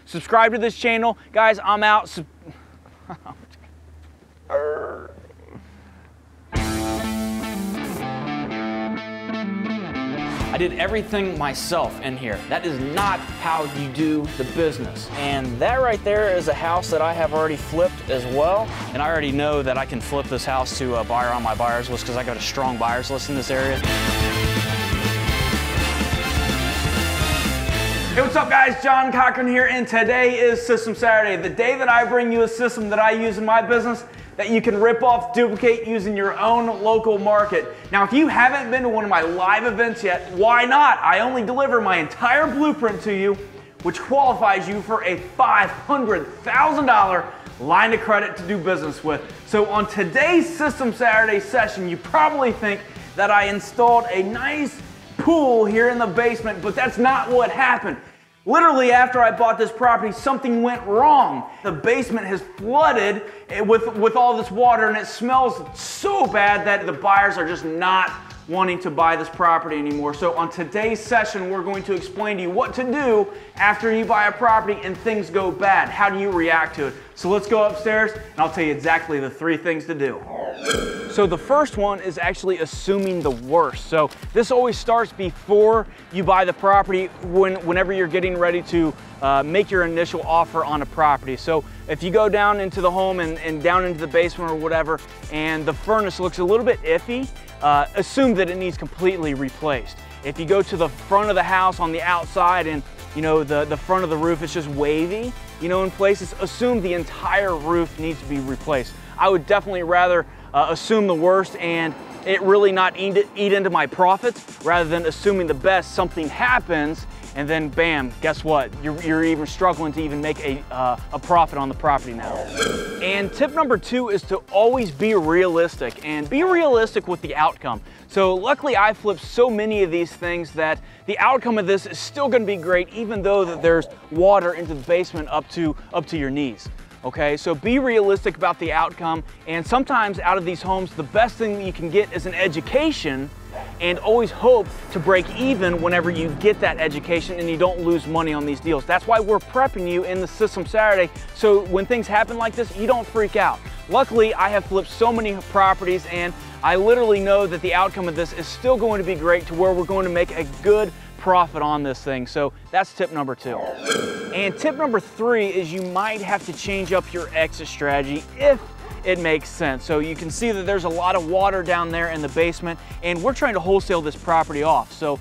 Subscribe to this channel. Guys, I'm out. I did everything myself in here. That is not how you do the business. And that right there is a house that I have already flipped as well. And I already know that I can flip this house to a buyer on my buyers list because I got a strong buyers list in this area. Hey, what's up guys? John Cochran here, and today is System Saturday, the day that I bring you a system that I use in my business that you can rip off, duplicate using your own local market. Now, if you haven't been to one of my live events yet, why not? I only deliver my entire blueprint to you, which qualifies you for a $500,000 line of credit to do business with. So on today's System Saturday session, you probably think that I installed a nice pool here in the basement, but that's not what happened. Literally, after I bought this property, something went wrong. The basement has flooded with all this water, and it smells so bad that the buyers are just not wanting to buy this property anymore. So on today's session, we're going to explain to you what to do after you buy a property and things go bad. How do you react to it? So let's go upstairs, and I'll tell you exactly the 3 things to do. So the first one is actually assuming the worst. So this always starts before you buy the property, whenever you're getting ready to make your initial offer on a property. So if you go down into the home and down into the basement or whatever, and the furnace looks a little bit iffy, assume that it needs completely replaced. If you go to the front of the house on the outside and the front of the roof is just wavy, in places, assume the entire roof needs to be replaced. I would definitely rather assume the worst and it really not eat into my profits, rather than assuming the best, something happens, and then bam, guess what? You're even struggling to even make a profit on the property now. And tip number 2 is to always be realistic, and be realistic with the outcome. So luckily I flipped so many of these things that the outcome of this is still gonna be great, even though that there's water into the basement up to your knees. Okay, so be realistic about the outcome, and sometimes out of these homes, the best thing that you can get is an education, and always hope to break even whenever you get that education and you don't lose money on these deals. That's why we're prepping you in the System Saturday, so when things happen like this, you don't freak out. Luckily, I have flipped so many properties, and I literally know that the outcome of this is still going to be great, to where we're going to make a good profit on this thing. So that's tip number 2. And tip number 3 is you might have to change up your exit strategy if it makes sense. So you can see that there's a lot of water down there in the basement, and we're trying to wholesale this property off. So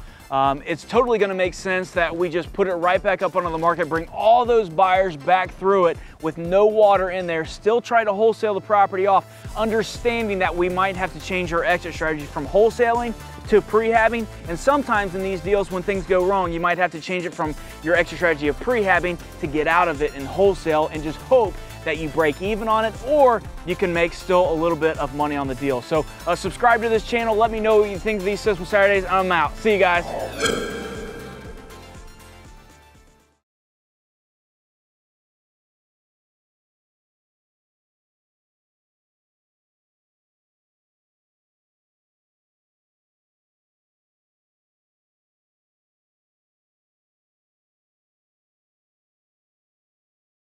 it's totally gonna make sense that we just put it right back up onto the market, bring all those buyers back through it with no water in there, still try to wholesale the property off, understanding that we might have to change our exit strategy from wholesaling to prehabbing. And sometimes in these deals, when things go wrong, you might have to change it from your exit strategy of prehabbing to get out of it and wholesale, and just hope that you break even on it, or you can make still a little bit of money on the deal. So subscribe to this channel. Let me know what you think of these System Saturdays. I'm out. See you guys.